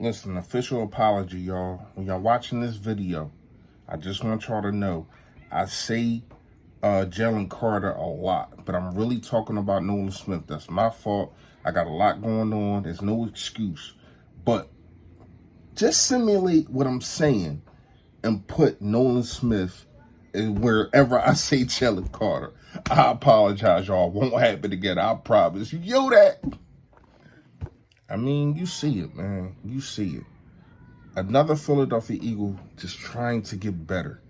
Listen, official apology, y'all. When y'all watching this video, I just want y'all to know, I say Jalen Carter a lot, but I'm really talking about Nola Smith. That's my fault. I got a lot going on. There's no excuse. But just simulate what I'm saying and put Nola Smith wherever I say Jalen Carter. I apologize, y'all. Won't happen again. I promise you. Yo, that. I mean, you see it, man. You see it. Another Philadelphia Eagle just trying to get better.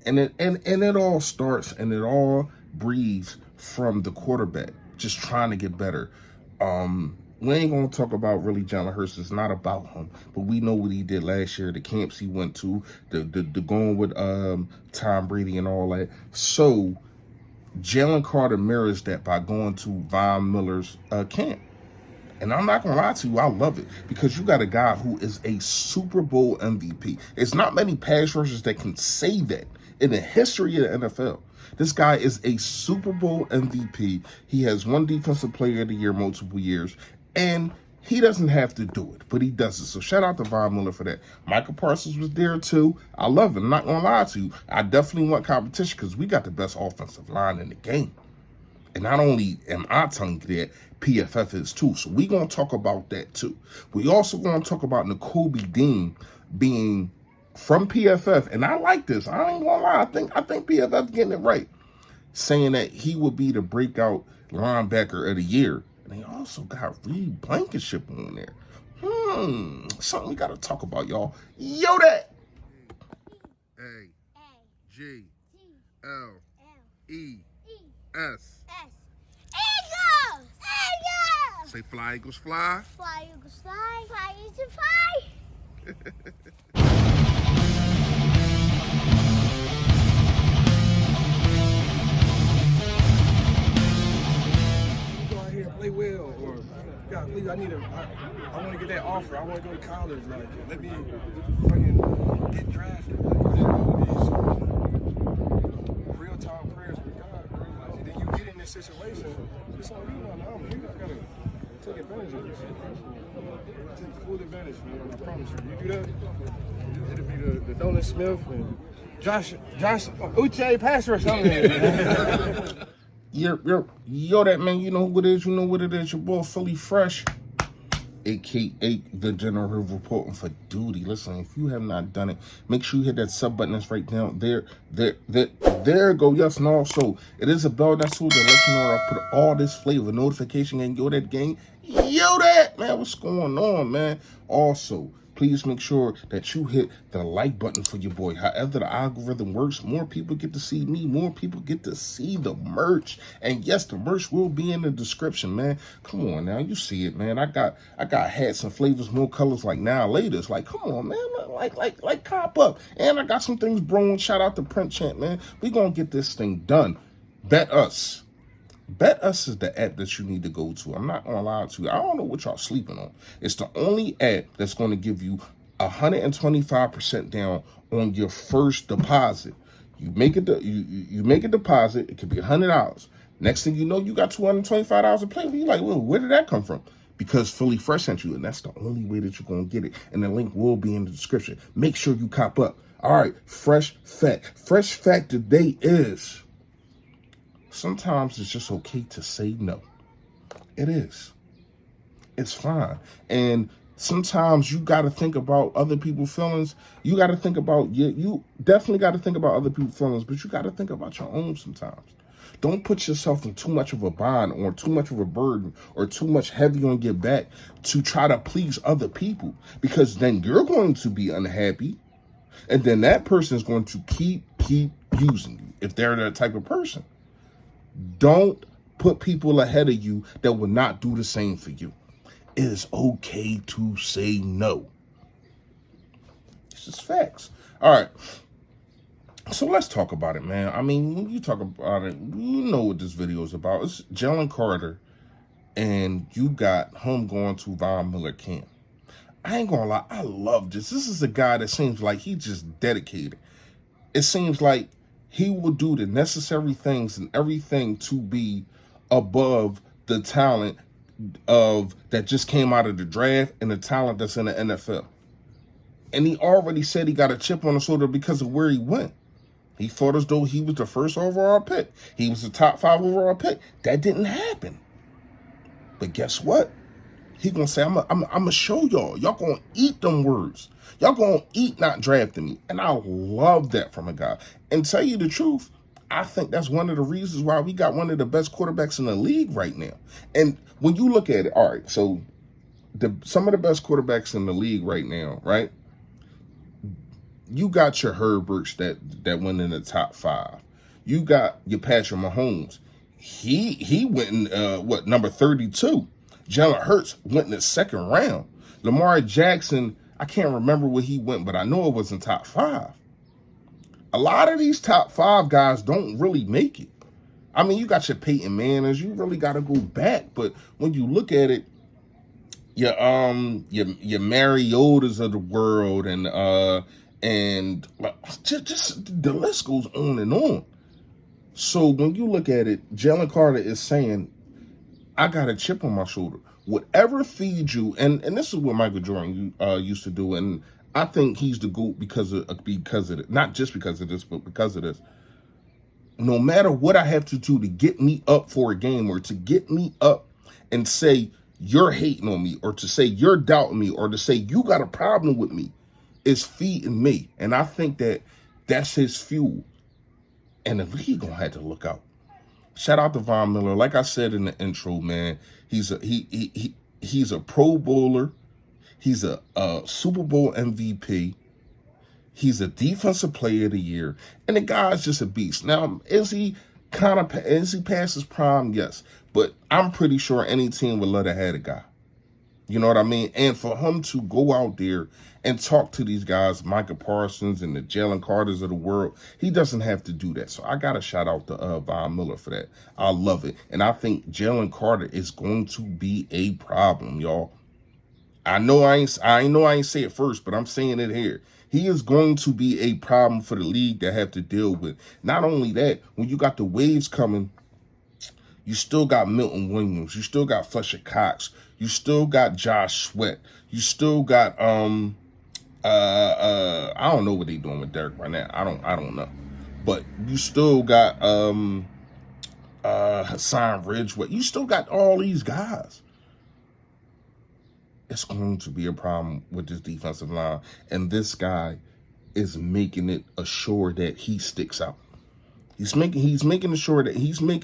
And it all starts and it all breathes from the quarterback, just trying to get better. We ain't gonna talk about really Jalen Hurts. It's not about him, but we know what he did last year, the camps he went to, the going with Tom Brady and all that. So Jalen Carter mirrors that by going to Von Miller's camp. And I'm not going to lie to you, I love it. Because you got a guy who is a Super Bowl MVP. It's not many pass rushers that can say that in the history of the NFL. This guy is a Super Bowl MVP. He has won Defensive Player of the Year multiple years. And he doesn't have to do it, but he does it. So shout out to Von Miller for that. Michael Parsons was there too. I love it. I'm not going to lie to you. I definitely want competition because we got the best offensive line in the game. And not only am I telling you that, PFF is too. So we're going to talk about that too. We also going to talk about Nakobe Dean being from PFF. And I like this. I ain't going to lie. I think PFF's getting it right. Saying that he will be the breakout linebacker of the year. And they also got Reed Blankenship on there. Something we got to talk about, y'all. Yo, that. A-G-L-E-S. Say fly, Eagles, fly. Fly, Eagles, fly. Fly, Eagles, fly. Go out here and play well, or God, please, I want to get that offer. I want to go to college. Like, let me fucking get drafted. Like, real talk prayers with God, bro. Like, and then you get in this situation, it's on you now. You gotta take advantage of this. Take full advantage, man. I promise you. You do that, it'll be the Nola Smith and Josh Uche pass rush on there. Yo, that man, you know who it is, you know what it is, your boy Philly Fresh, aka the General reporting for duty. Listen, if you have not done it, make sure you hit that sub button that's right down there. There go. Yes, and also it is a bell that's tool that lets you know I put all this flavor notification and yo that gang. Yo, that man, what's going on, man? Also, please make sure that you hit the like button for your boy. However the algorithm works, more people get to see me, more people get to see the merch. And yes, the merch will be in the description, man. Come on now, you see it, man. I got hats and flavors, more colors like now latest. Like, come on, man. Like cop up. And I got some things brewing. Shout out to Print Champ, man. We gonna get this thing done. Betus. Betus is the app that you need to go to. I'm not gonna lie to you. I don't know what y'all sleeping on. It's the only app that's going to give you 125% down on your first deposit. You make it. You make a deposit. It could be $100. Next thing you know, you got $225 to play with. You're like, well, where did that come from? Because Philly Fresh sent you, and that's the only way that you're gonna get it. And the link will be in the description. Make sure you cop up. All right, fresh fact. Fresh fact today is, sometimes it's just okay to say no. It is. It's fine. And sometimes you got to think about other people's feelings. You got to think about, you definitely got to think about other people's feelings, but you got to think about your own sometimes. Don't put yourself in too much of a bind or too much of a burden or too much heavy on your back to try to please other people, because then you're going to be unhappy. And then that person is going to keep using you if they're that type of person. Don't put people ahead of you that will not do the same for you. It is okay to say no. It's just facts. All right. So let's talk about it, man. I mean, when you talk about it, you know what this video is about. It's Jalen Carter, and you got him going to Von Miller camp. I ain't gonna lie, I love this. This is a guy that seems like he's just dedicated. It seems like he will do the necessary things and everything to be above the talent of that just came out of the draft and the talent that's in the NFL. And he already said he got a chip on his shoulder because of where he went. He fought as though he was the first overall pick. He was the top 5 overall pick. That didn't happen. But guess what? He gonna say, I'm gonna show y'all. Y'all gonna eat them words. Y'all gonna eat not drafting me. And I love that from a guy. And tell you the truth, I think that's one of the reasons why we got one of the best quarterbacks in the league right now. And when you look at it, all right, so some of the best quarterbacks in the league right now, right? You got your Herberts that went in the top 5. You got your Patrick Mahomes. He went in number 32. Jalen Hurts went in the second round. Lamar Jackson, I can't remember where he went, but I know it was in top 5. A lot of these top 5 guys don't really make it. I mean, you got your Peyton Mannings. You really got to go back. But when you look at it, your Mariotas of the world and just the list goes on and on. So when you look at it, Jalen Carter is saying, I got a chip on my shoulder. Whatever feeds you, and this is what Michael Jordan used to do, and I think he's the GOAT because of it. Not just because of this, but because of this. No matter what I have to do to get me up for a game, or to get me up and say you're hating on me, or to say you're doubting me, or to say you got a problem with me, is feeding me. And I think that's his fuel. And the league gonna have to look out. Shout out to Von Miller. Like I said in the intro, man, he's a Pro Bowler. He's a Super Bowl MVP. He's a Defensive Player of the Year, and the guy's just a beast. Now, is he past his prime? Yes, but I'm pretty sure any team would love to have a guy. You know what I mean? And for him to go out there and talk to these guys, Micah Parsons and the Jalen Carters of the world, he doesn't have to do that. So I got to shout out to Von Miller for that. I love it. And I think Jalen Carter is going to be a problem, y'all. I know I ain't say it first, but I'm saying it here. He is going to be a problem for the league to have to deal with. Not only that, when you got the waves coming, you still got Milton Williams. You still got Fletcher Cox. You still got Josh Sweat. You still got I don't know what they doing with Derek right now. I don't know. But you still got Hassan Ridgeway. You still got all these guys. It's going to be a problem with this defensive line. And this guy is making it assured that he sticks out. He's making sure that he's going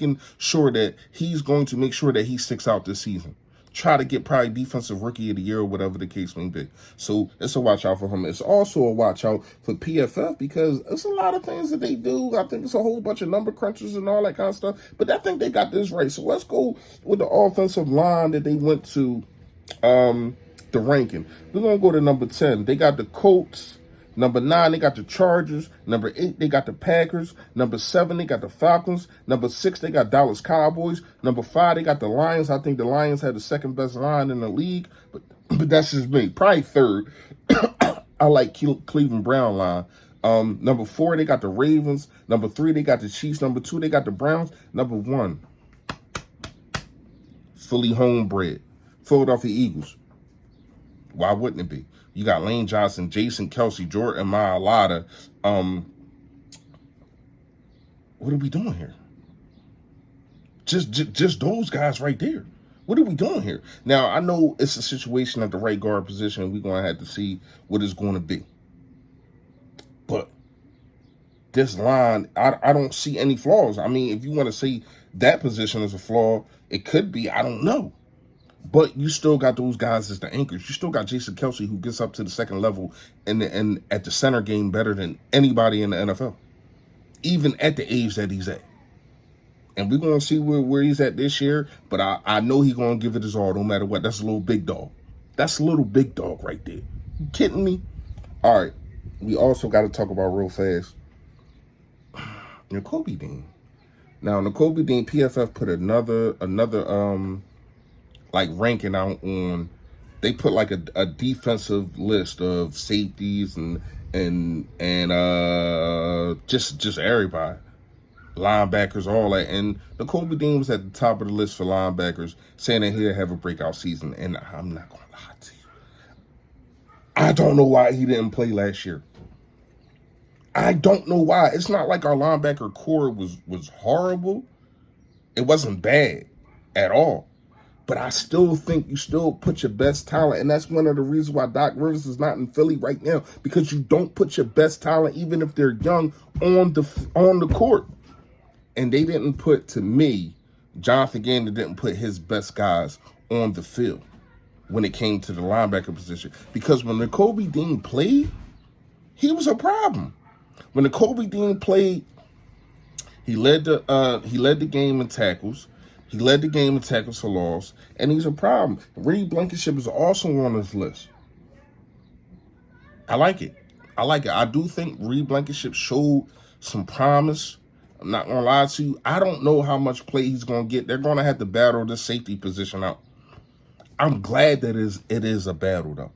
to make sure that he sticks out this season. Try to get probably Defensive Rookie of the Year or whatever the case may be. So it's a watch out for him. It's also a watch out for PFF because there's a lot of things that they do. I think it's a whole bunch of number crunchers and all that kind of stuff. But I think they got this right. So let's go with the offensive line that they went to the ranking. We're going to go to number 10. They got the Colts. Number 9, they got the Chargers. Number 8, they got the Packers. Number 7, they got the Falcons. Number 6, they got Dallas Cowboys. Number 5, they got the Lions. I think the Lions had the second best line in the league, but that's just me. Probably third. I like Cleveland Brown line. Number 4, they got the Ravens. Number 3, they got the Chiefs. Number 2, they got the Browns. Number 1, fully homebred, Philadelphia Eagles. Why wouldn't it be? You got Lane Johnson, Jason Kelce, Jordan Mailata. What are we doing here? Just those guys right there. What are we doing here? Now, I know it's a situation at the right guard position. We're going to have to see what it's going to be. But this line, I don't see any flaws. I mean, if you want to say that position is a flaw, it could be. I don't know. But you still got those guys as the anchors. You still got Jason Kelce, who gets up to the second level and at the center game better than anybody in the NFL, even at the age that he's at. And we're going to see where he's at this year, but I know he's going to give it his all no matter what. That's a little big dog. That's a little big dog right there. You kidding me? All right. We also got to talk about real fast Nakobe Dean. Now, Nakobe Dean, PFF put another like ranking out on, they put like a defensive list of safeties and just everybody. linebackers, all that. And Nakobe Dean was at the top of the list for linebackers, saying that he'll have a breakout season. And I'm not going to lie to you. I don't know why he didn't play last year. I don't know why. It's not like our linebacker core was horrible. It wasn't bad at all. But I still think you still put your best talent. And that's one of the reasons why Doc Rivers is not in Philly right now. Because you don't put your best talent, even if they're young, on the court. And they didn't put, to me, Jonathan Gannon didn't put his best guys on the field when it came to the linebacker position. Because when Nakobe Dean played, he was a problem. When Nakobe Dean played, he led the game in tackles. He led the game in tackles for loss, and he's a problem. Reed Blankenship is also on this list. I like it. I do think Reed Blankenship showed some promise. I'm not going to lie to you. I don't know how much play he's going to get. They're going to have to battle the safety position out. I'm glad that it is a battle, though.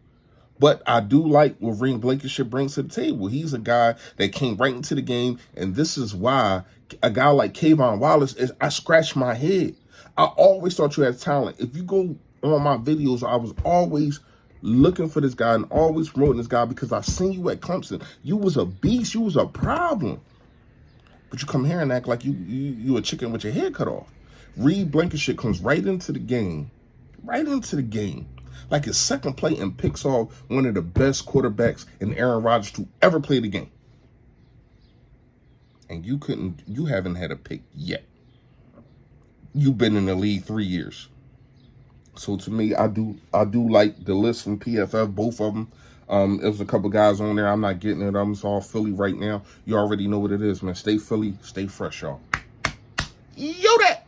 But I do like what Reed Blankenship brings to the table. He's a guy that came right into the game, and this is why a guy like Kayvon Wallace, I scratch my head. I always thought you had talent. If you go on my videos, I was always looking for this guy and always promoting this guy because I seen you at Clemson. You was a beast. You was a problem. But you come here and act like you a chicken with your head cut off. Reed Blankenship comes right into the game, like his second play and picks off one of the best quarterbacks in Aaron Rodgers to ever play the game. And you haven't had a pick yet. You've been in the league 3 years. So to me, I do like the list from PFF, both of them. There was a couple guys on there. I'm not getting it. It's all Philly right now. You already know what it is, man. Stay Philly, stay fresh, y'all. Yo, that.